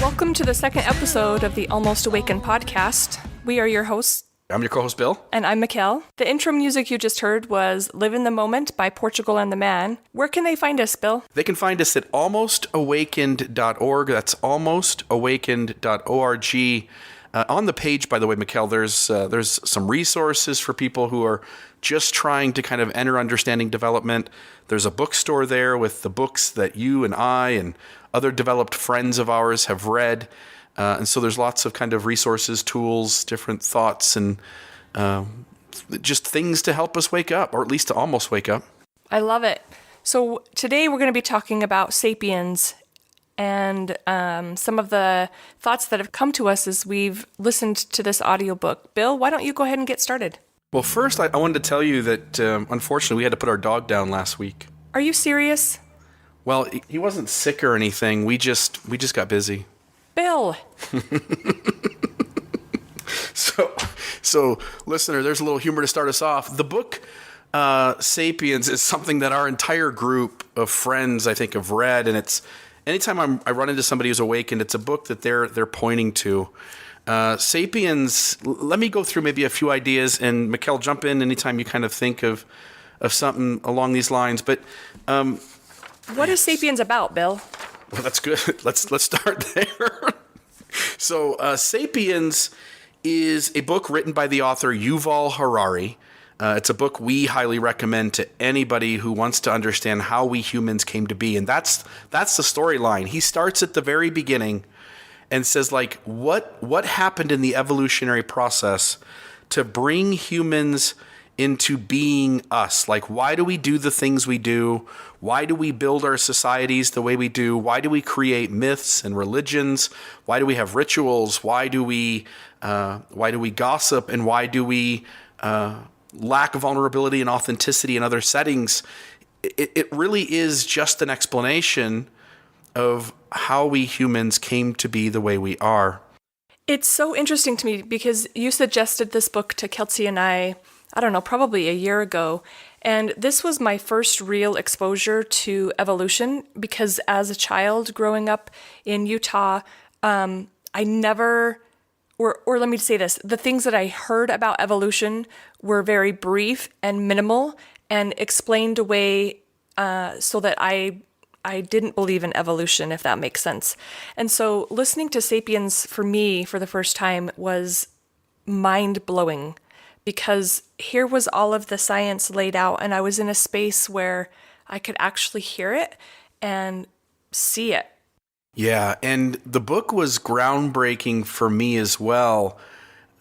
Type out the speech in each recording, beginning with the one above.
Welcome to the second episode of the Almost Awaken podcast. We are your hosts. I'm your co-host, Bill. And I'm Mekael. The intro music you just heard was Live in the Moment by Portugal and the Man. Where can they find us, Bill? They can find us at almostawakened.org. That's almostawakened.org. On the page, by the way, Mekael, there's some resources for people who are just trying to kind of enter understanding development. There's a bookstore there with the books that you and I and other developed friends of ours have read. And so there's lots of kind of resources, tools, different thoughts, and just things to help us wake up, or at least to almost wake up. I love it. So today we're going to be talking about Sapiens and some of the thoughts that have come to us as we've listened to this audiobook. Bill, why don't you go ahead and get started? Well, first, I wanted to tell you that, unfortunately, we had to put our dog down last week. Are you serious? Well, he wasn't sick or anything. We just got busy. Bill. So, listener, there's a little humor to start us off. The book Sapiens is something that our entire group of friends, I think, have read, and it's anytime I run into somebody who's awakened, it's a book that they're pointing to. Sapiens. Let me go through maybe a few ideas, and Mekael, jump in anytime you kind of think of something along these lines. But what is Sapiens about, Bill? Well, that's good. Let's start there. So, Sapiens is a book written by the author Yuval Harari. It's a book we highly recommend to anybody who wants to understand how we humans came to be, and that's the storyline. He starts at the very beginning and says, like, what happened in the evolutionary process to bring humans into being us? Like, why do we do the things we do? Why do we build our societies the way we do? Why do we create myths and religions? Why do we have rituals? Why do we gossip? And why do we lack vulnerability and authenticity in other settings? It really is just an explanation of how we humans came to be the way we are. It's so interesting to me because you suggested this book to Kelsey and I don't know, probably a year ago. And this was my first real exposure to evolution because as a child growing up in Utah, I never, or let me say this, the things that I heard about evolution were very brief and minimal and explained away so that I didn't believe in evolution, if that makes sense. And so listening to Sapiens for me for the first time was mind-blowing because here was all of the science laid out and I was in a space where I could actually hear it and see it. Yeah, and the book was groundbreaking for me as well.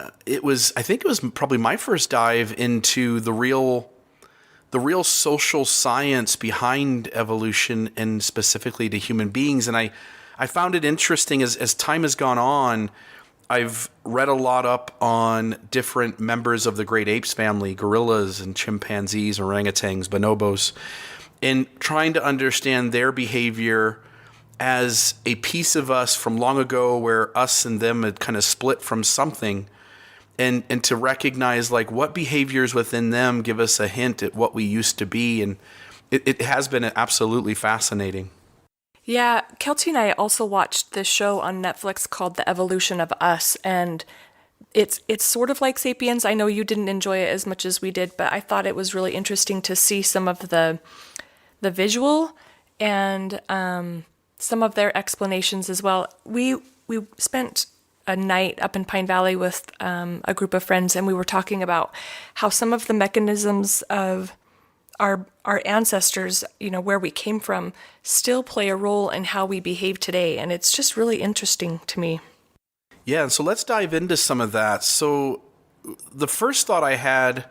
I think it was probably my first dive into the real social science behind evolution and specifically to human beings. And I found it interesting as time has gone on. I've read a lot up on different members of the great apes family, gorillas and chimpanzees, orangutans, bonobos, and trying to understand their behavior as a piece of us from long ago where us and them had kind of split from something. And to recognize like what behaviors within them give us a hint at what we used to be. And it has been absolutely fascinating. Yeah, Kelsey and I also watched this show on Netflix called The Evolution of Us. And it's sort of like Sapiens. I know you didn't enjoy it as much as we did, but I thought it was really interesting to see some of the visual and some of their explanations as well. We spent a night up in Pine Valley with a group of friends, and we were talking about how some of the mechanisms of our ancestors, where we came from, still play a role in how we behave today. And it's just really interesting to me. Yeah, and so let's dive into some of that. So the first thought I had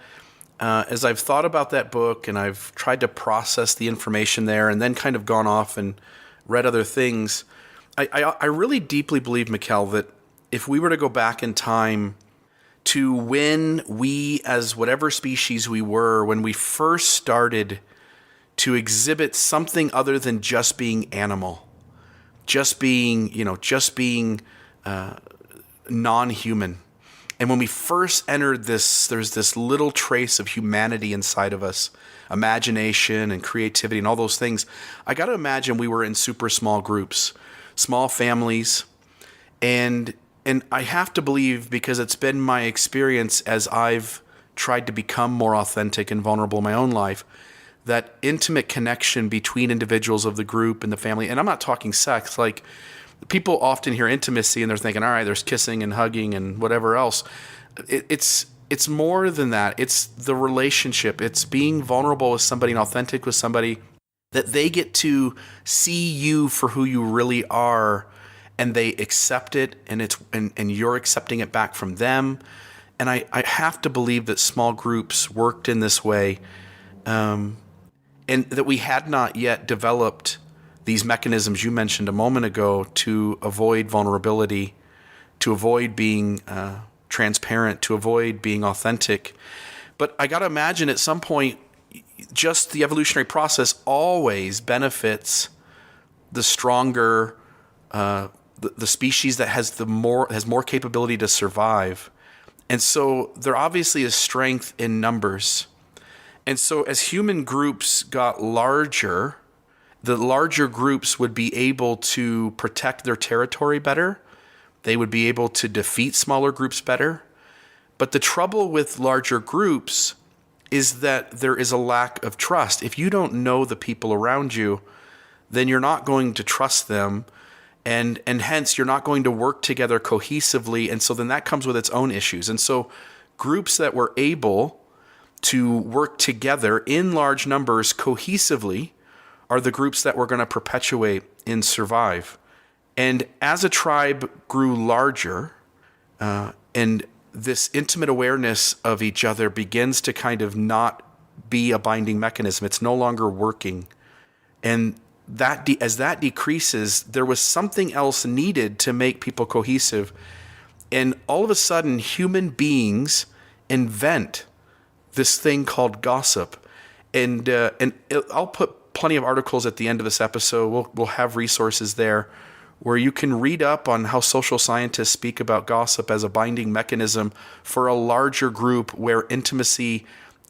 as I've thought about that book and I've tried to process the information there and then kind of gone off and read other things, I really deeply believe, Mekael, that if we were to go back in time to when we, as whatever species we were, when we first started to exhibit something other than just being animal, just being non-human. And when we first entered this, there's this little trace of humanity inside of us, imagination and creativity and all those things. I got to imagine we were in super small groups, small families, And I have to believe, because it's been my experience as I've tried to become more authentic and vulnerable in my own life, that intimate connection between individuals of the group and the family, and I'm not talking sex, like people often hear intimacy and they're thinking, all right, there's kissing and hugging and whatever else. It's more than that. It's the relationship. It's being vulnerable with somebody and authentic with somebody, that they get to see you for who you really are, and they accept it, and you're accepting it back from them. And I have to believe that small groups worked in this way, and that we had not yet developed these mechanisms you mentioned a moment ago to avoid vulnerability, to avoid being transparent, to avoid being authentic. But I got to imagine at some point, just the evolutionary process always benefits the stronger, the species that has more capability to survive. And so there obviously is strength in numbers. And so as human groups got larger, the larger groups would be able to protect their territory better. They would be able to defeat smaller groups better. But the trouble with larger groups is that there is a lack of trust. If you don't know the people around you, then you're not going to trust them. And hence, you're not going to work together cohesively. And so then that comes with its own issues. And so groups that were able to work together in large numbers cohesively are the groups that we're going to perpetuate and survive. And as a tribe grew larger, and this intimate awareness of each other begins to kind of not be a binding mechanism. It's no longer working. And that as that decreases, there was something else needed to make people cohesive. And all of a sudden, human beings invent this thing called gossip. And I'll put plenty of articles at the end of this episode. We'll have resources there where you can read up on how social scientists speak about gossip as a binding mechanism for a larger group where intimacy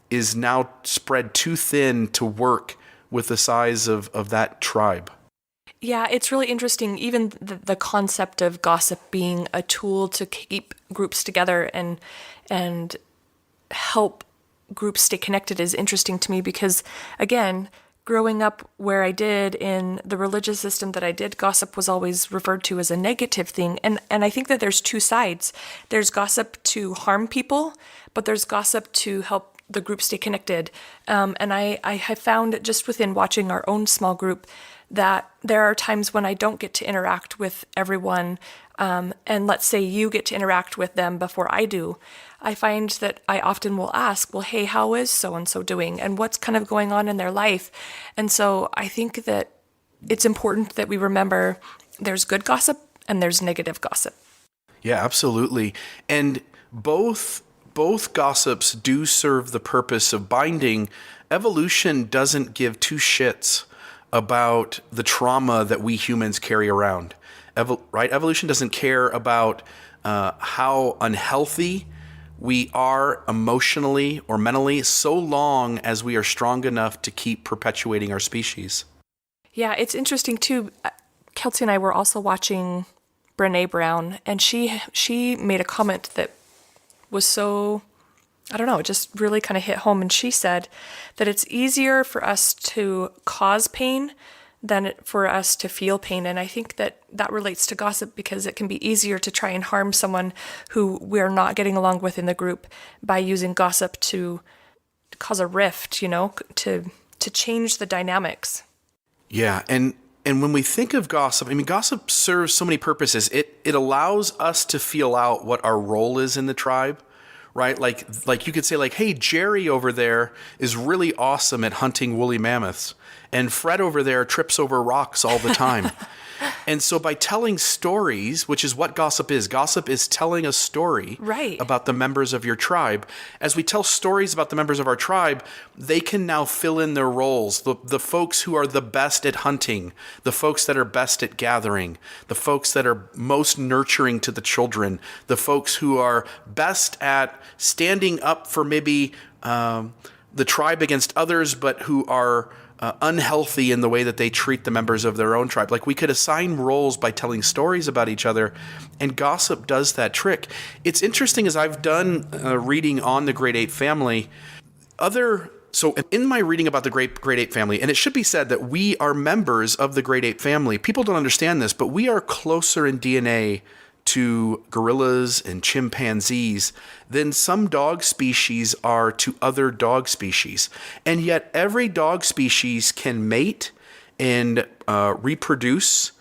is now spread too thin to work with the size of that tribe. Yeah, it's really interesting. Even the concept of gossip being a tool to keep groups together and help groups stay connected is interesting to me because, again, growing up where I did in the religious system that I did, gossip was always referred to as a negative thing. And I think that there's two sides. There's gossip to harm people, but there's gossip to help the group stay connected. And I have found just within watching our own small group that there are times when I don't get to interact with everyone. And let's say you get to interact with them before I do. I find that I often will ask, well, hey, how is so-and-so doing? And what's kind of going on in their life? And so I think that it's important that we remember there's good gossip and there's negative gossip. Yeah, absolutely. And both gossips do serve the purpose of binding. Evolution doesn't give two shits about the trauma that we humans carry around. Right? Evolution doesn't care about how unhealthy we are emotionally or mentally, so long as we are strong enough to keep perpetuating our species. Yeah, it's interesting too. Kelsey and I were also watching Brené Brown, and she made a comment that was so, I don't know, it just really kind of hit home. And she said that it's easier for us to cause pain than for us to feel pain. And I think that relates to gossip because it can be easier to try and harm someone who we're not getting along with in the group by using gossip to cause a rift, to change the dynamics. Yeah, and when we think of gossip, I mean, gossip serves so many purposes. It allows us to feel out what our role is in the tribe, right? Like you could say, like, hey, Jerry over there is really awesome at hunting woolly mammoths, and Fred over there trips over rocks all the time. And so by telling stories, which is what gossip is telling a story about the members of your tribe. As we tell stories about the members of our tribe, they can now fill in their roles. The folks who are the best at hunting, the folks that are best at gathering, the folks that are most nurturing to the children, the folks who are best at standing up for maybe the tribe against others, but who are unhealthy in the way that they treat the members of their own tribe. Like we could assign roles by telling stories about each other, and gossip does that trick. It's interesting, as I've done reading on the great ape family, so in my reading about the great ape family, and it should be said that we are members of the great ape family. People don't understand this, but we are closer in DNA to gorillas and chimpanzees than some dog species are to other dog species. And yet every dog species can mate and reproduce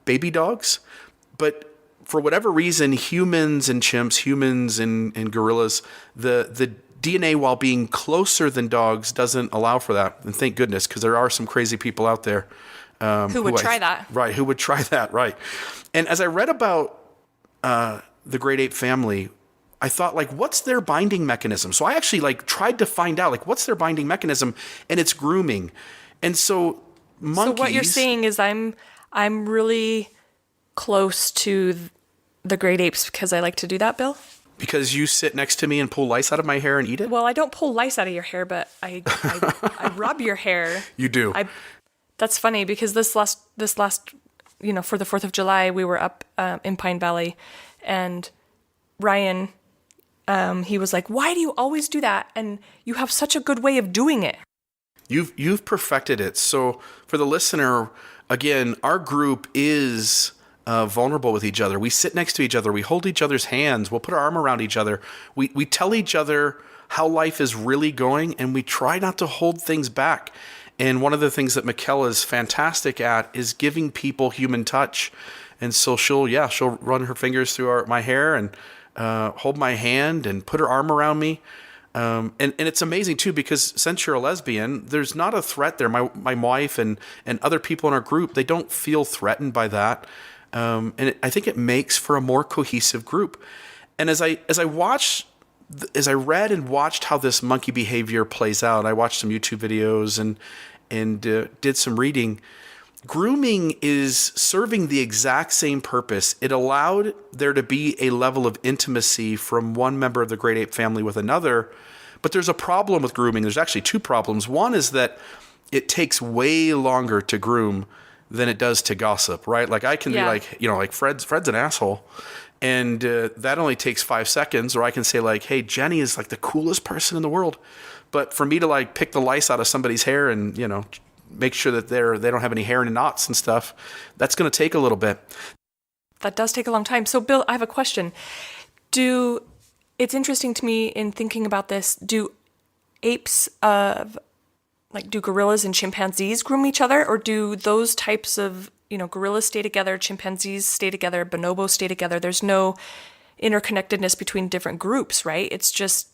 baby dogs. But for whatever reason, humans and chimps, humans and gorillas, the DNA, while being closer than dogs, doesn't allow for that. And thank goodness, because there are some crazy people out there. Who would try that. Right, who would try that, right. And as I read about the great ape family, I thought, like, what's their binding mechanism? So I actually, like, tried to find out, like, what's their binding mechanism? And it's grooming. And so monkeys... So what you're saying is I'm really close to the great apes because I like to do that, Bill? Because you sit next to me and pull lice out of my hair and eat it? Well, I don't pull lice out of your hair, but I rub your hair. You do. That's funny because this last, for the 4th of July, we were up in Pine Valley, and Ryan, he was like, "Why do you always do that? And you have such a good way of doing it." You've perfected it. So for the listener, again, our group is vulnerable with each other. We sit next to each other. We hold each other's hands. We'll put our arm around each other. We tell each other how life is really going, and we try not to hold things back. And one of the things that Mekael is fantastic at is giving people human touch. And so she'll run her fingers through my hair and hold my hand and put her arm around me. And it's amazing too, because since you're a lesbian, there's not a threat there. My wife and other people in our group, they don't feel threatened by that. I think it makes for a more cohesive group. And as I read and watched how this monkey behavior plays out, I watched some YouTube videos and did some reading. Grooming is serving the exact same purpose. It allowed there to be a level of intimacy from one member of the great ape family with another. But there's a problem with grooming. There's actually two problems. One is that it takes way longer to groom than it does to gossip, right? Like I can be like Fred's an asshole. And that only takes 5 seconds. Or I can say like, hey, Jenny is like the coolest person in the world. But for me to like pick the lice out of somebody's hair and, make sure that they don't have any hair and knots and stuff, that's going to take a little bit. That does take a long time. So Bill, I have a question. It's interesting to me in thinking about this, do apes do gorillas and chimpanzees groom each other, or do those types of, gorillas stay together, chimpanzees stay together, bonobos stay together? There's no interconnectedness between different groups, right? It's just...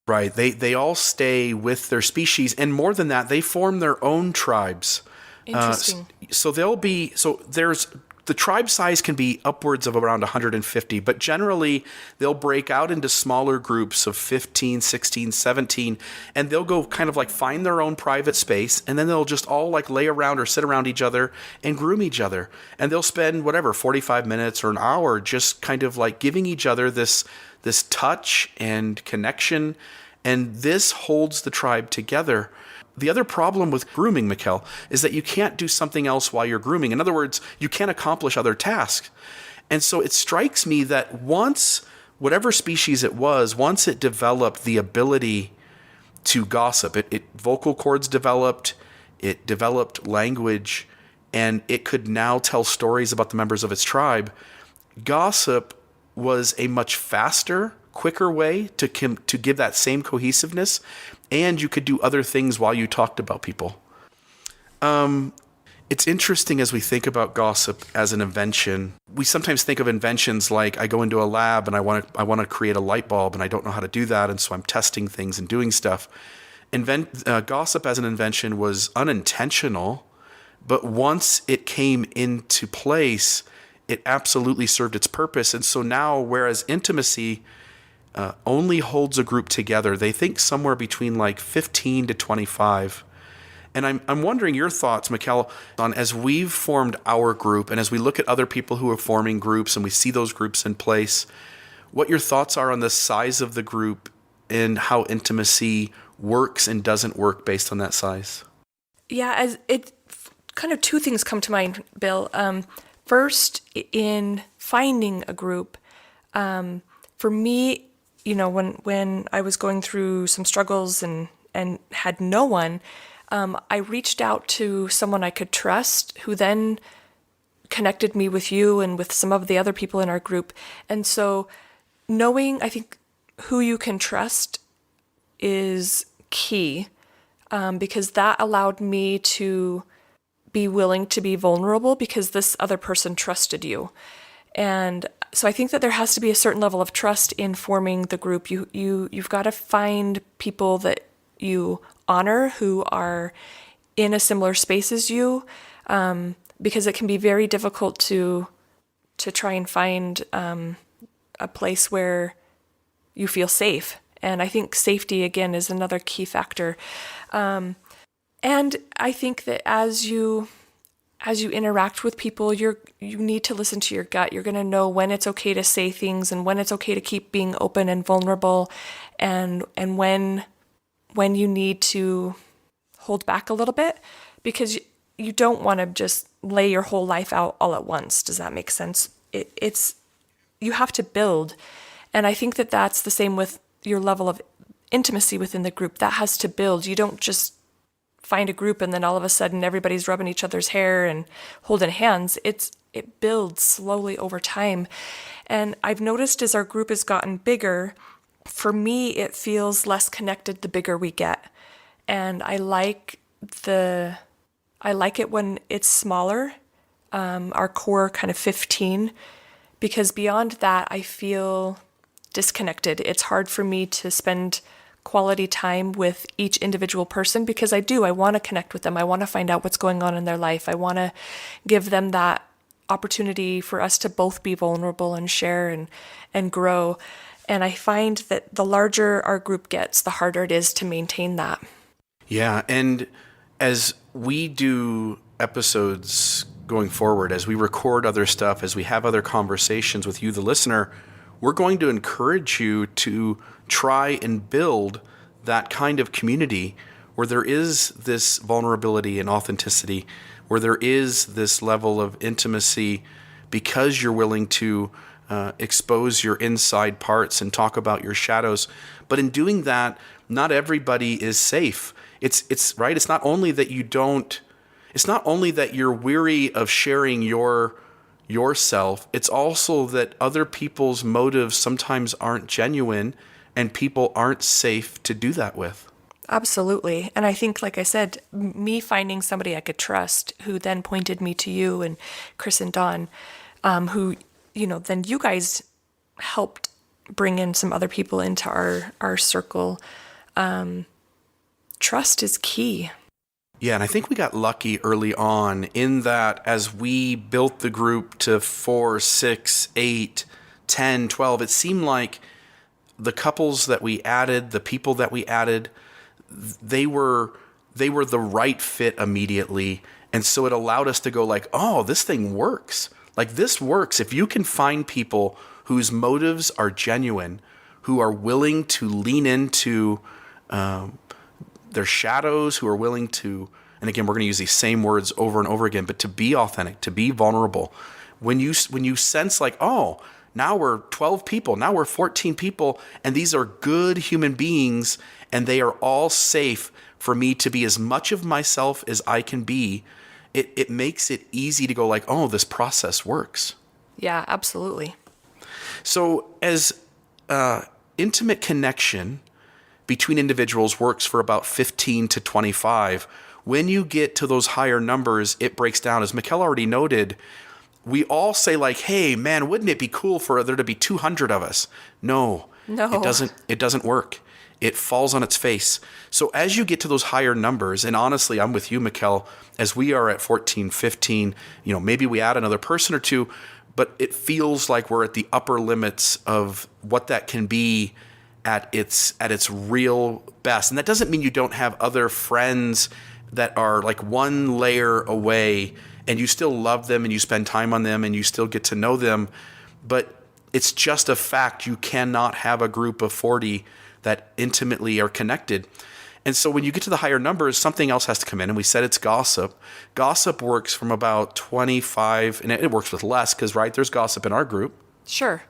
Right. They all stay with their species. And more than that, they form their own tribes. Interesting. There's the tribe size can be upwards of around 150, but generally they'll break out into smaller groups of 15, 16, 17, and they'll go kind of like find their own private space, and then they'll just all like lay around or sit around each other and groom each other. And they'll spend 45 minutes or an hour just kind of like giving each other this touch and connection, and this holds the tribe together. The other problem with grooming, Mekael, is that you can't do something else while you're grooming. In other words, you can't accomplish other tasks. And so it strikes me that once, whatever species it was, once it developed the ability to gossip, vocal cords developed, it developed language, and it could now tell stories about the members of its tribe. Gossip was a much faster, quicker way to give that same cohesiveness, and you could do other things while you talked about people. It's interesting as we think about gossip as an invention. We sometimes think of inventions like I go into a lab and I want to create a light bulb and I don't know how to do that, and so I'm testing things and doing stuff. Gossip as an invention was unintentional, but once it came into place, it absolutely served its purpose. And so now, whereas intimacy only holds a group together, they think somewhere between like 15 to 25. And I'm wondering your thoughts, Mekael, on as we've formed our group and as we look at other people who are forming groups and we see those groups in place, what your thoughts are on the size of the group and how intimacy works and doesn't work based on that size. Yeah, as it kind of two things come to mind, Bill. First, in finding a group, for me, when I was going through some struggles and had no one, I reached out to someone I could trust, who then connected me with you and with some of the other people in our group. And so, knowing, I think, who you can trust is key, because that allowed me to be willing to be vulnerable because this other person trusted you. And so I think that there has to be a certain level of trust in forming the group. You've got to find people that you honor, who are in a similar space as you, because it can be very difficult to try and find a place where you feel safe. And I think safety, again, is another key factor. And I think that as you interact with people, you need to listen to your gut. You're going to know when it's okay to say things and when it's okay to keep being open and vulnerable, and when you need to hold back a little bit, because you don't want to just lay your whole life out all at once. Does that make sense? It's you have to build. And I think that that's the same with your level of intimacy within the group. That has to build. You don't just find a group and then all of a sudden everybody's rubbing each other's hair and holding hands. It builds slowly over time. And I've noticed as our group has gotten bigger, for me, it feels less connected the bigger we get. And I like it when it's smaller, our core kind of 15, because beyond that, I feel disconnected. It's hard for me to spend quality time with each individual person, because I want to connect with them. I want to find out what's going on in their life. I want to give them that opportunity for us to both be vulnerable and share and grow. And I find that the larger our group gets, the harder it is to maintain that. Yeah, and as we do episodes going forward, as we record other stuff, as we have other conversations with you, the listener, we're going to encourage you to try and build that kind of community where there is this vulnerability and authenticity, where there is this level of intimacy, because you're willing to expose your inside parts and talk about your shadows. But in doing that, not everybody is safe. It's right. It's not only that you're weary of sharing yourself. It's also that other people's motives sometimes aren't genuine, and people aren't safe to do that with. Absolutely. And I think, like I said, me finding somebody I could trust, who then pointed me to you and Chris and Don, who, then you guys helped bring in some other people into our circle. Trust is key. Yeah, and I think we got lucky early on in that as we built the group to 4, 6, 8, 10, 12, it seemed like the couples that we added, the people that we added, they were the right fit immediately. And so it allowed us to go like, oh, this thing works. Like, this works. If you can find people whose motives are genuine, who are willing to lean into their shadows, who are willing to, and again, we're going to use these same words over and over again, but to be authentic, to be vulnerable. When you sense like, oh, now we're 12 people, now we're 14 people, and these are good human beings, and they are all safe for me to be as much of myself as I can be, it makes it easy to go like, oh, this process works. Yeah, absolutely. So as intimate connection between individuals works for about 15 to 25, when you get to those higher numbers, it breaks down. As Mekael already noted, we all say like, hey, man, wouldn't it be cool for there to be 200 of us? No, it doesn't work. It falls on its face. So as you get to those higher numbers, and honestly, I'm with you, Mekael, as we are at 14, 15, maybe we add another person or two, but it feels like we're at the upper limits of what that can be at its real best. And that doesn't mean you don't have other friends that are like one layer away, and you still love them and you spend time on them and you still get to know them. But it's just a fact, you cannot have a group of 40 that intimately are connected. And so when you get to the higher numbers, something else has to come in. And we said it's gossip. Gossip works from about 25, and it works with less because, right, there's gossip in our group. Sure.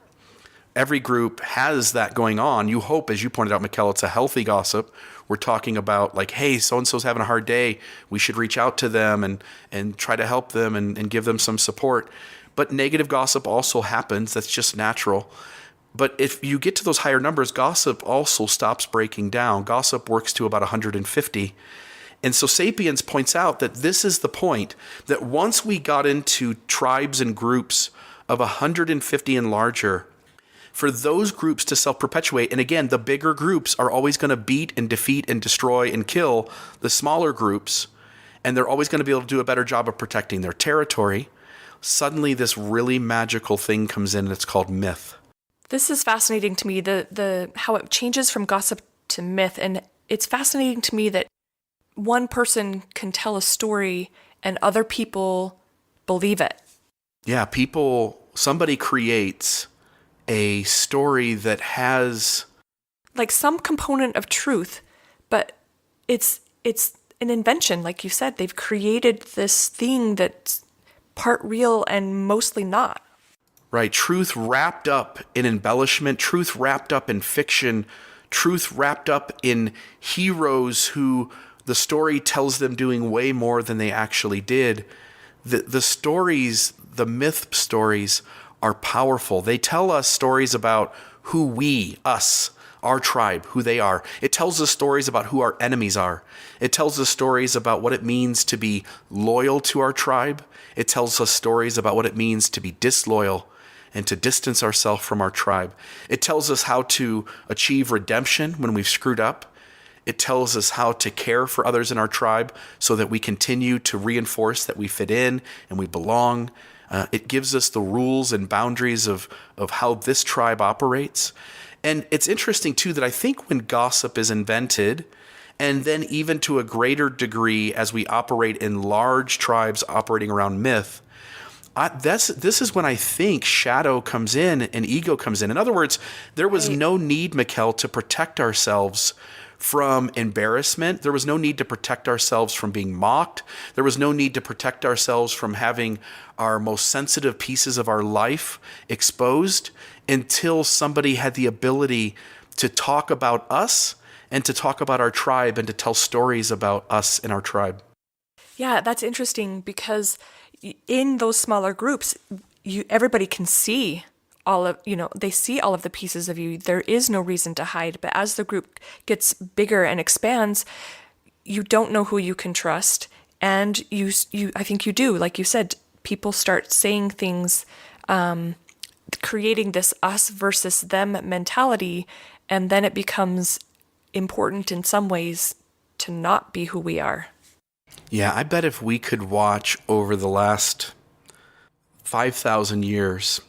Every group has that going on. You hope, as you pointed out, Mekael, it's a healthy gossip. We're talking about like, hey, so-and-so's having a hard day. We should reach out to them and try to help them and give them some support. But negative gossip also happens. That's just natural. But if you get to those higher numbers, gossip also stops breaking down. Gossip works to about 150. And so Sapiens points out that this is the point, that once we got into tribes and groups of 150 and larger, for those groups to self-perpetuate, and again, the bigger groups are always going to beat and defeat and destroy and kill the smaller groups, and they're always going to be able to do a better job of protecting their territory. Suddenly this really magical thing comes in, and it's called myth. This is fascinating to me, the how it changes from gossip to myth. And it's fascinating to me that one person can tell a story and other people believe it. Yeah, somebody creates a story that has like some component of truth, but it's an invention, like you said. They've created this thing that's part real and mostly not. Right, truth wrapped up in embellishment, truth wrapped up in fiction, truth wrapped up in heroes who the story tells them doing way more than they actually did. The stories, the myth stories, are powerful. They tell us stories about who us, our tribe, who they are. It tells us stories about who our enemies are. It tells us stories about what it means to be loyal to our tribe. It tells us stories about what it means to be disloyal and to distance ourselves from our tribe. It tells us how to achieve redemption when we've screwed up. It tells us how to care for others in our tribe so that we continue to reinforce that we fit in and we belong. It gives us the rules and boundaries of how this tribe operates. And it's interesting, too, that I think when gossip is invented, and then even to a greater degree as we operate in large tribes operating around myth, this is when I think shadow comes in and ego comes in. In other words, there was no need, Mekael, to protect ourselves from embarrassment. There was no need to protect ourselves from being mocked. There was no need to protect ourselves from having our most sensitive pieces of our life exposed until somebody had the ability to talk about us and to talk about our tribe and to tell stories about us and our tribe. Yeah, that's interesting because in those smaller groups, everybody can see they see all of the pieces of you. There is no reason to hide. But as the group gets bigger and expands, you don't know who you can trust. And I think you do. Like you said, people start saying things, creating this us versus them mentality. And then it becomes important in some ways to not be who we are. Yeah, I bet if we could watch over the last 5,000 years,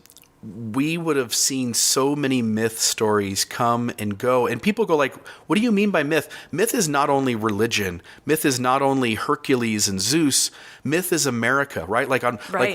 we would have seen so many myth stories come and go. And people go like, what do you mean by myth? Myth is not only religion. Myth is not only Hercules and Zeus. Myth is America, right? Like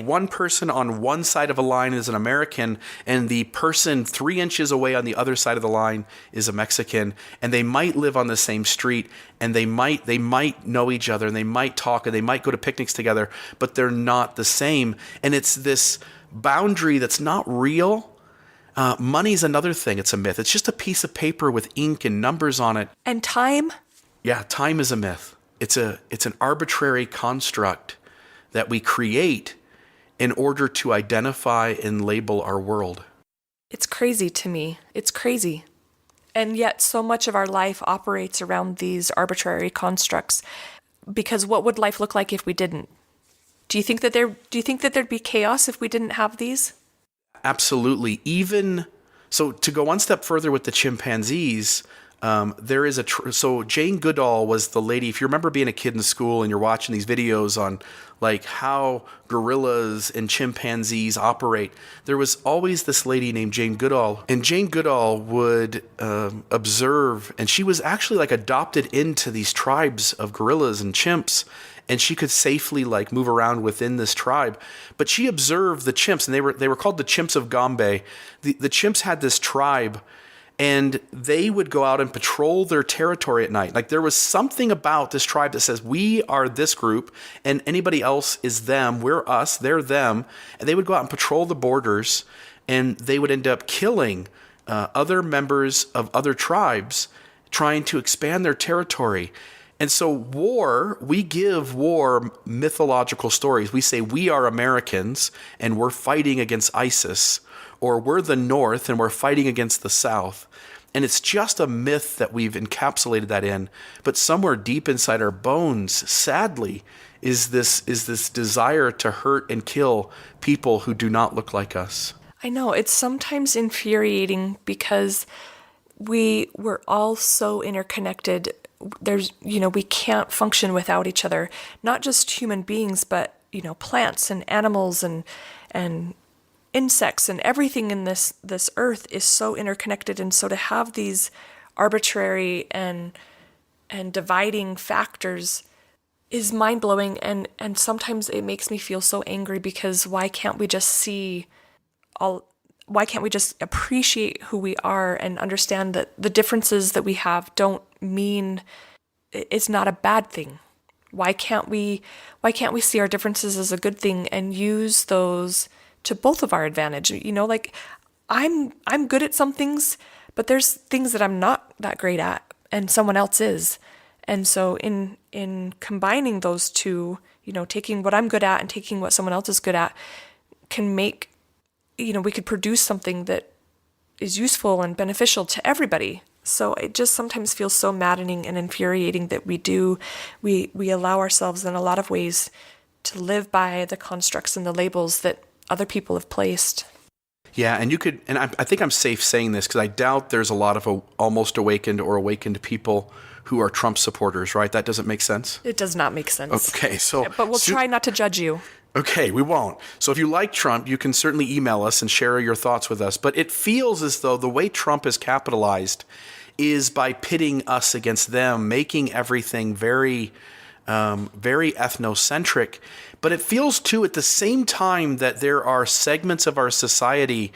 one person on one side of a line is an American, and the person 3 inches away on the other side of the line is a Mexican, and they might live on the same street, and they might know each other, and they might talk, and they might go to picnics together, but they're not the same. And it's this boundary that's not real. Money's another thing. It's a myth. It's just a piece of paper with ink and numbers on it. And time? Yeah, time is a myth. It's an arbitrary construct that we create in order to identify and label our world. It's crazy to me. It's crazy. And yet so much of our life operates around these arbitrary constructs. Because what would life look like if we didn't? Do you think that there'd be chaos if we didn't have these? Absolutely. Even so, to go one step further with the chimpanzees, there is so Jane Goodall was the lady. If you remember being a kid in school and you're watching these videos on like how gorillas and chimpanzees operate, there was always this lady named Jane Goodall, and Jane Goodall would observe, and she was actually like adopted into these tribes of gorillas and chimps. And she could safely like move around within this tribe. But she observed the chimps, and they were called the chimps of Gombe. The chimps had this tribe, And they would go out and patrol their territory at night. Like there was something about this tribe that says, we are this group and anybody else is them. We're us, they're them. And they would go out and patrol the borders, and they would end up killing other members of other tribes trying to expand their territory. And so we give war mythological stories. We say we are Americans and we're fighting against ISIS, or we're the North and we're fighting against the South. And it's just a myth that we've encapsulated that in. But somewhere deep inside our bones, sadly, is this desire to hurt and kill people who do not look like us. I know, it's sometimes infuriating because we're all so interconnected. We can't function without each other. Not just human beings, but, plants and animals and insects and everything in this earth is so interconnected. And so to have these arbitrary and dividing factors is mind-blowing. And sometimes it makes me feel so angry, because why can't we just appreciate who we are and understand that the differences that we have don't mean it's not a bad thing? Why can't we see our differences as a good thing and use those to both of our advantage? Like I'm good at some things, but there's things that I'm not that great at and someone else is. And so in combining those two, taking what I'm good at and taking what someone else is good at, can make, we could produce something that is useful and beneficial to everybody. So it just sometimes feels so maddening and infuriating that we allow ourselves in a lot of ways to live by the constructs and the labels that other people have placed. Yeah, and I think I'm safe saying this, because I doubt there's a lot of almost awakened or awakened people who are Trump supporters, right? That doesn't make sense? It does not make sense. Okay, so... But we'll try not to judge you. Okay, we won't. So if you like Trump, you can certainly email us and share your thoughts with us. But it feels as though the way Trump is capitalized is by pitting us against them, making everything very, very ethnocentric. But it feels, too, at the same time that there are segments of our society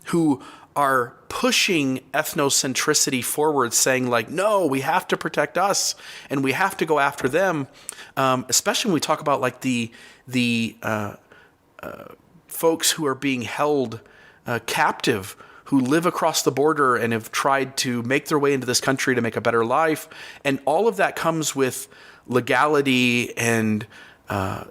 who are pushing ethnocentricity forward, saying like, no, we have to protect us and we have to go after them. Especially when we talk about like the folks who are being held captive, who live across the border and have tried to make their way into this country to make a better life. And all of that comes with legality and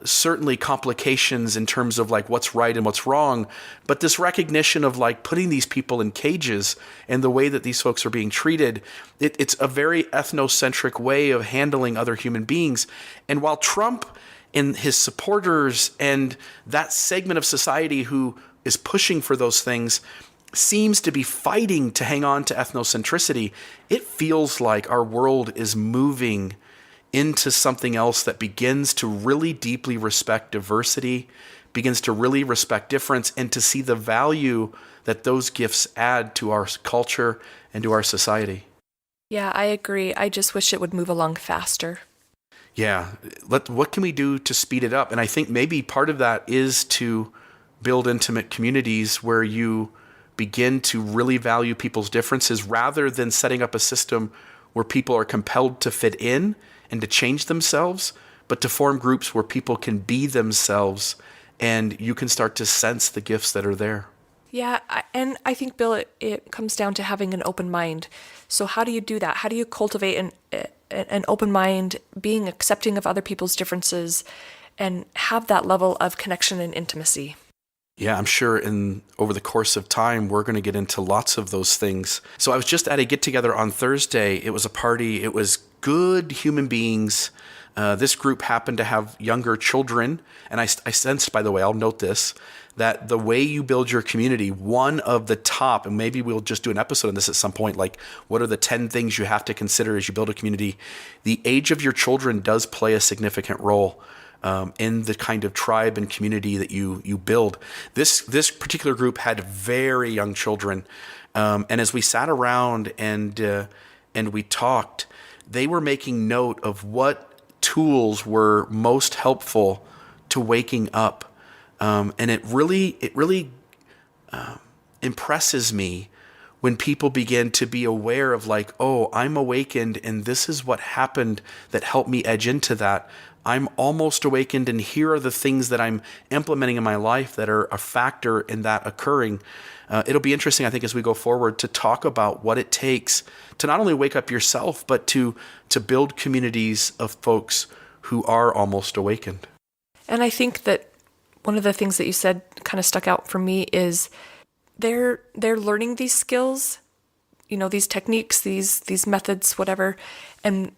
certainly complications in terms of like what's right and what's wrong. But this recognition of like putting these people in cages and the way that these folks are being treated, it's a very ethnocentric way of handling other human beings. And while Trump and his supporters and that segment of society who is pushing for those things seems to be fighting to hang on to ethnocentricity, it feels like our world is moving into something else that begins to really deeply respect diversity, begins to really respect difference, and to see the value that those gifts add to our culture and to our society. Yeah, I agree. I just wish it would move along faster. Yeah. What can we do to speed it up? And I think maybe part of that is to build intimate communities where you begin to really value people's differences, rather than setting up a system where people are compelled to fit in and to change themselves, but to form groups where people can be themselves and you can start to sense the gifts that are there. Yeah, and I think, Bill, it comes down to having an open mind. So how do you do that? How do you cultivate an open mind, being accepting of other people's differences, and have that level of connection and intimacy? Yeah, I'm sure over the course of time, we're going to get into lots of those things. So I was just at a get-together on Thursday. It was a party. It was good human beings. This group happened to have younger children. And I sensed, by the way, I'll note this, that the way you build your community, one of the top, and maybe we'll just do an episode on this at some point, like what are the 10 things you have to consider as you build a community? The age of your children does play a significant role in the kind of tribe and community that you build. This particular group had very young children, and as we sat around and we talked, they were making note of what tools were most helpful to waking up, and it really impresses me when people begin to be aware of like, oh, I'm awakened and this is what happened that helped me edge into that. I'm almost awakened and here are the things that I'm implementing in my life that are a factor in that occurring. It'll be interesting, I think, as we go forward to talk about what it takes to not only wake up yourself, but to build communities of folks who are almost awakened. And I think that one of the things that you said kind of stuck out for me is they're learning these skills, these techniques, these methods, whatever, and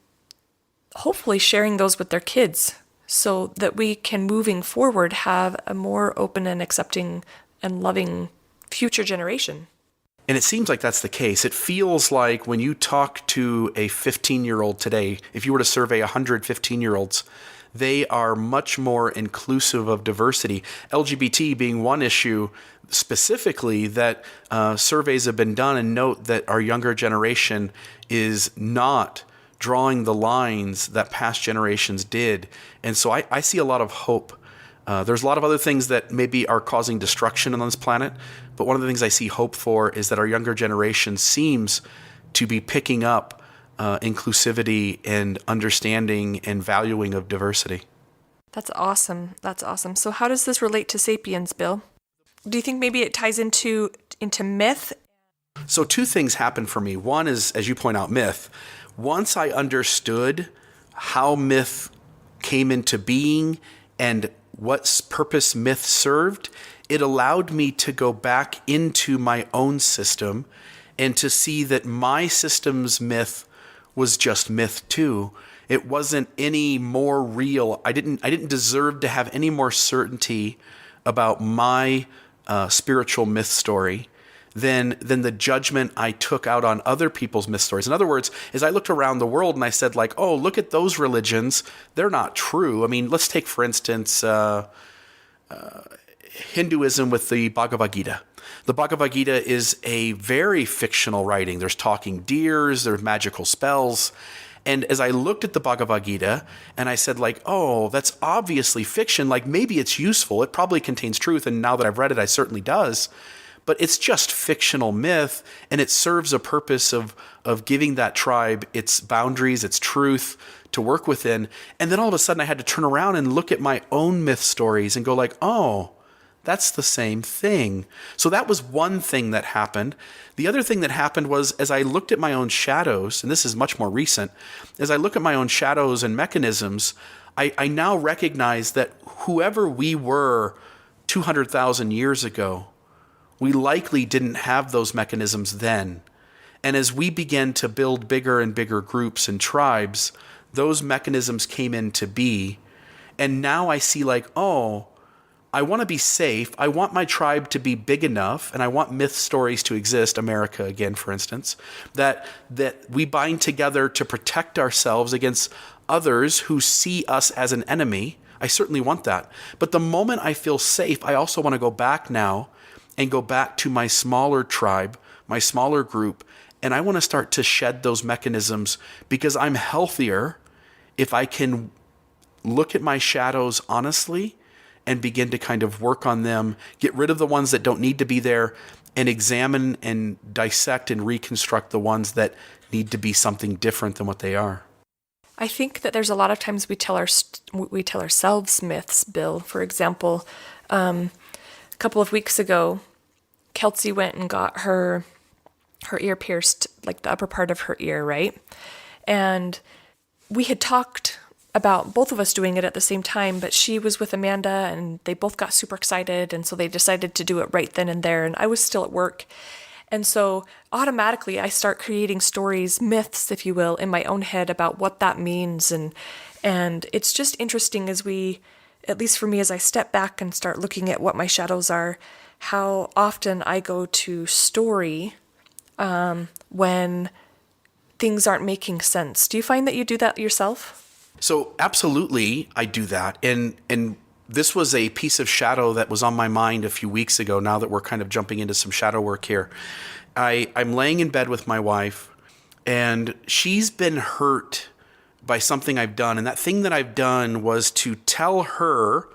hopefully sharing those with their kids so that we can, moving forward, have a more open and accepting and loving future generation. And it seems like that's the case. It feels like when you talk to a 15-year-old today, if you were to survey 100 15-year-olds, they are much more inclusive of diversity. LGBT being one issue specifically that surveys have been done and note that our younger generation is not drawing the lines that past generations did. And so I see a lot of hope. There's a lot of other things that maybe are causing destruction on this planet, but one of the things I see hope for is that our younger generation seems to be picking up inclusivity and understanding and valuing of diversity. That's awesome. That's awesome. So how does this relate to Sapiens, Bill? Do you think maybe it ties into myth? So two things happen for me. One is, as you point out, myth. Once I understood how myth came into being and what purpose myth served, it allowed me to go back into my own system and to see that my system's myth was just myth too. It wasn't any more real. I didn't deserve to have any more certainty about my spiritual myth story than the judgment I took out on other people's myth stories. In other words, as I looked around the world and I said like, oh, look at those religions. They're not true. I mean, let's take, for instance, Hinduism with the Bhagavad Gita. The Bhagavad Gita is a very fictional writing. There's talking deers, there's magical spells. And as I looked at the Bhagavad Gita and I said like, oh, that's obviously fiction. Like maybe it's useful. It probably contains truth. And now that I've read it, it certainly does. But it's just fictional myth, and it serves a purpose of giving that tribe its boundaries, its truth to work within. And then all of a sudden I had to turn around and look at my own myth stories and go like, oh, that's the same thing. So that was one thing that happened. The other thing that happened was as I looked at my own shadows, and this is much more recent, as I look at my own shadows and mechanisms, I now recognize that whoever we were 200,000 years ago, we likely didn't have those mechanisms then. And as we began to build bigger and bigger groups and tribes, those mechanisms came into be. And now I see like, oh, I want to be safe. I want my tribe to be big enough, and I want myth stories to exist, America again, for instance, that we bind together to protect ourselves against others who see us as an enemy. I certainly want that. But the moment I feel safe, I also want to go back now and go back to my smaller tribe, my smaller group, and I want to start to shed those mechanisms because I'm healthier if I can look at my shadows honestly and begin to kind of work on them, get rid of the ones that don't need to be there, and examine and dissect and reconstruct the ones that need to be something different than what they are. I think that there's a lot of times we tell ourselves myths, Bill. For example, a couple of weeks ago, Kelsey went and got her ear pierced, like the upper part of her ear, right? And we had talked about both of us doing it at the same time, but she was with Amanda and they both got super excited. And so they decided to do it right then and there. And I was still at work. And so automatically I start creating stories, myths, if you will, in my own head about what that means. And it's just interesting as we, at least for me, as I step back and start looking at what my shadows are, how often I go to story when things aren't making sense. Do you find that you do that yourself? So absolutely, I do that. And this was a piece of shadow that was on my mind a few weeks ago, now that we're kind of jumping into some shadow work here. I'm laying in bed with my wife, and she's been hurt by something I've done. And that thing that I've done was to tell her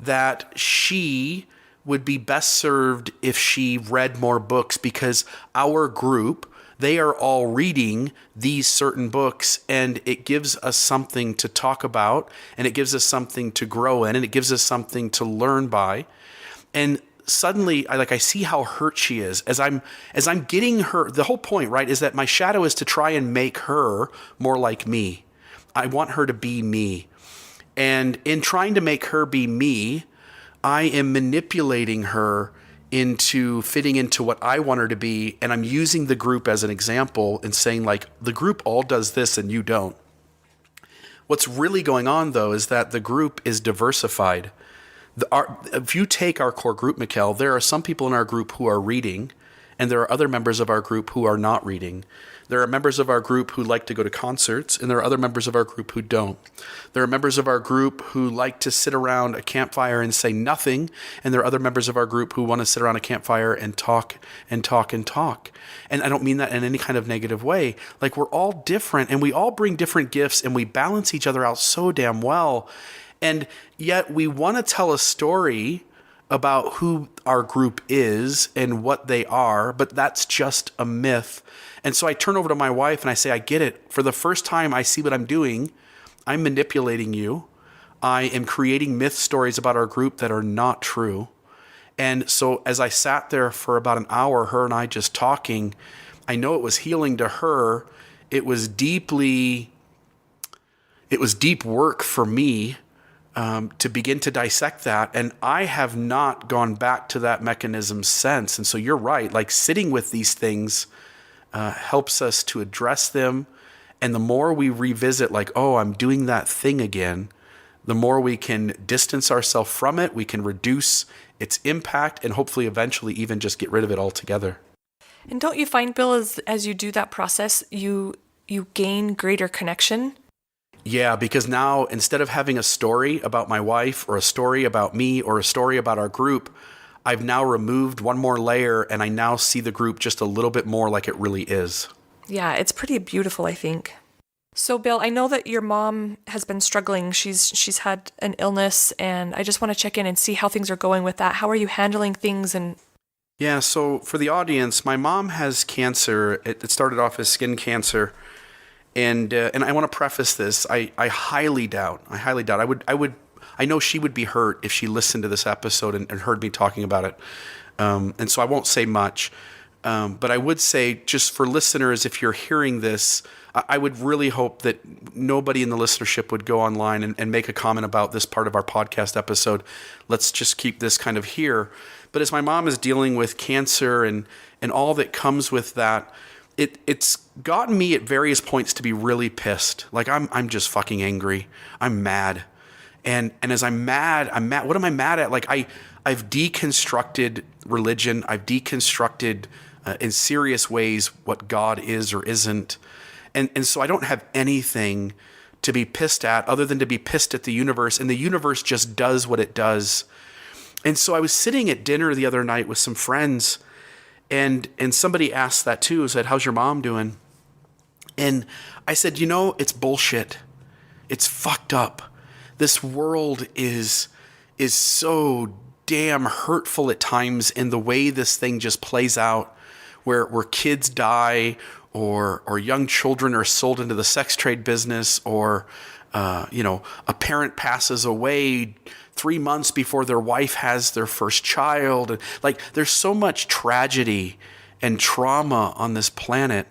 that she would be best served if she read more books, because our group, they are all reading these certain books, and it gives us something to talk about, and it gives us something to grow in, and it gives us something to learn by. And suddenly I see how hurt she is as I'm getting her. The whole point, right, is that my shadow is to try and make her more like me. I want her to be me. And in trying to make her be me, I am manipulating her into fitting into what I want her to be. And I'm using the group as an example and saying, like, the group all does this and you don't. What's really going on, though, is that the group is diversified. If you take our core group, Mekael, there are some people in our group who are reading, and there are other members of our group who are not reading. There are members of our group who like to go to concerts, and there are other members of our group who don't. There are members of our group who like to sit around a campfire and say nothing, and there are other members of our group who want to sit around a campfire and talk and talk and talk. And I don't mean that in any kind of negative way. Like, we're all different, and we all bring different gifts, and we balance each other out so damn well. And yet we want to tell a story about who our group is and what they are, but that's just a myth. And so I turn over to my wife and I say, I get it. For the first time, I see what I'm doing. I'm manipulating you. I am creating myth stories about our group that are not true. And so as I sat there for about an hour, her and I just talking, I know it was healing to her. It was deep work for me. To begin to dissect that. And I have not gone back to that mechanism since. And so you're right, like, sitting with these things helps us to address them. And the more we revisit, like, oh, I'm doing that thing again, the more we can distance ourselves from it, we can reduce its impact, and hopefully eventually even just get rid of it altogether. And don't you find, Bill, as you do that process, you gain greater connection? Yeah, because now instead of having a story about my wife or a story about me or a story about our group, I've now removed one more layer, and I now see the group just a little bit more like it really is. Yeah, it's pretty beautiful, I think. So, Bill, I know that your mom has been struggling. She's had an illness, and I just want to check in and see how things are going with that. How are you handling things? And yeah, so for the audience, my mom has cancer. It started off as skin cancer. And I want to preface this. I highly doubt. I know she would be hurt if she listened to this episode and heard me talking about it. And so I won't say much. But I would say, just for listeners, if you're hearing this, I would really hope that nobody in the listenership would go online and make a comment about this part of our podcast episode. Let's just keep this kind of here. But as my mom is dealing with cancer and all that comes with that, it's gotten me at various points to be really pissed. Like, I'm just fucking angry. I'm mad. And as I'm mad. What am I mad at? Like, I've deconstructed religion. I've deconstructed in serious ways what God is or isn't. And so I don't have anything to be pissed at other than to be pissed at the universe. And the universe just does what it does. And so I was sitting at dinner the other night with some friends, and somebody asked that too, said, how's your mom doing? And I said, it's bullshit. It's fucked up. This world is so damn hurtful at times in the way this thing just plays out, where kids die, or young children are sold into the sex trade business, or a parent passes away 3 months before their wife has their first child. And like, there's so much tragedy and trauma on this planet.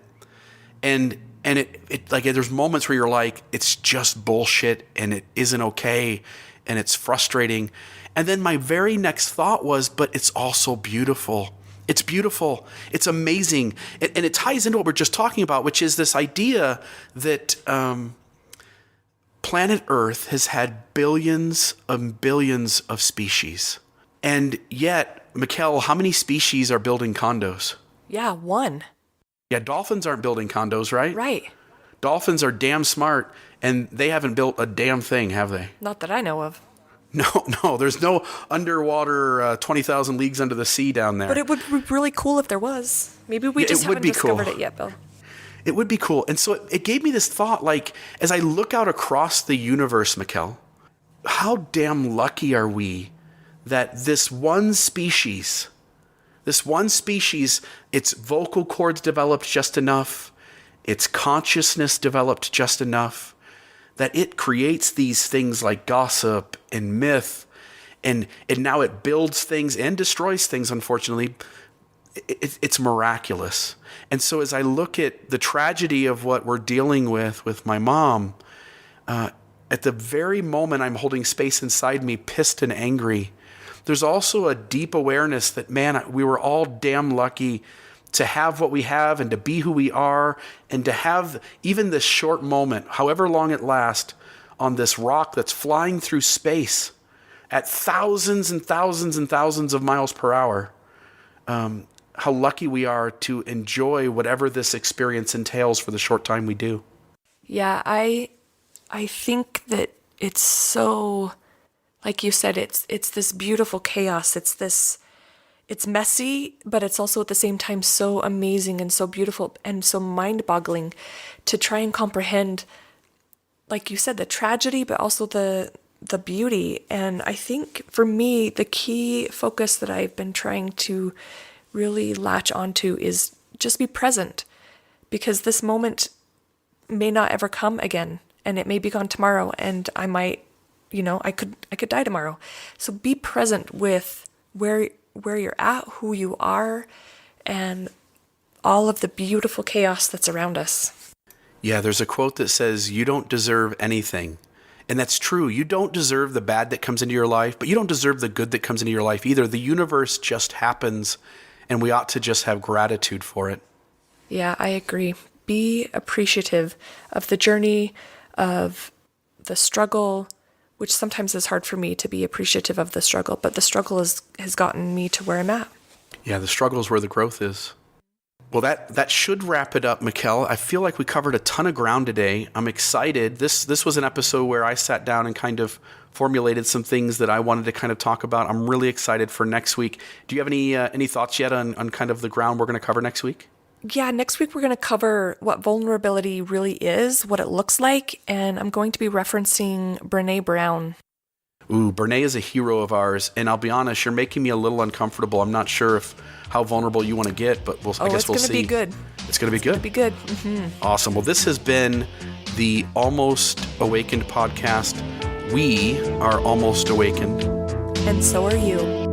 And it like, there's moments where you're like, it's just bullshit and it isn't okay and it's frustrating. And then my very next thought was, but it's also beautiful. It's beautiful. It's amazing. And it ties into what we're just talking about, which is this idea that planet Earth has had billions and billions of species. And yet, Mekael, how many species are building condos? Yeah, one. Yeah, dolphins aren't building condos, right? Right. Dolphins are damn smart, and they haven't built a damn thing, have they? Not that I know of. No, there's no underwater 20,000 leagues under the sea down there. But it would be really cool if there was. Maybe we just haven't discovered it yet, Bill. It would be cool. And so it gave me this thought, like, as I look out across the universe, Mekael, how damn lucky are we that this one species, its vocal cords developed just enough, its consciousness developed just enough, that it creates these things like gossip and myth, and now it builds things and destroys things, unfortunately. It's miraculous. And so as I look at the tragedy of what we're dealing with my mom, at the very moment I'm holding space inside me, pissed and angry, there's also a deep awareness that, man, we were all damn lucky to have what we have and to be who we are and to have even this short moment, however long it lasts, on this rock that's flying through space at thousands and thousands and thousands of miles per hour. How lucky we are to enjoy whatever this experience entails for the short time we do. Yeah, I think that it's so, like you said, it's this beautiful chaos. It's messy, but it's also at the same time so amazing and so beautiful and so mind-boggling to try and comprehend, like you said, the tragedy, but also the beauty. And I think for me, the key focus that I've been trying to really latch onto is just be present, because this moment may not ever come again, and it may be gone tomorrow, and I might, I could die tomorrow. So be present with where you're at, who you are, and all of the beautiful chaos that's around us. Yeah, there's a quote that says, "You don't deserve anything." And that's true. You don't deserve the bad that comes into your life, but you don't deserve the good that comes into your life either. The universe just happens, and we ought to just have gratitude for it. Yeah, I agree. Be appreciative of the journey, of the struggle, which sometimes is hard for me to be appreciative of the struggle, but the struggle has gotten me to where I'm at. Yeah, the struggle is where the growth is. Well, that should wrap it up, Mekael. I feel like we covered a ton of ground today. I'm excited. This was an episode where I sat down and kind of formulated some things that I wanted to kind of talk about. I'm really excited for next week. Do you have any thoughts yet on kind of the ground we're going to cover next week? Yeah, next week we're going to cover what vulnerability really is, what it looks like, and I'm going to be referencing Brené Brown. Ooh, Brené is a hero of ours, and I'll be honest, you're making me a little uncomfortable. I'm not sure how vulnerable you want to get, but I guess we'll see. It's going to be good. It's going to be good? It's going to be good. Mm-hmm. Awesome. Well, this has been the Almost Awakened podcast. We are almost awakened. And so are you.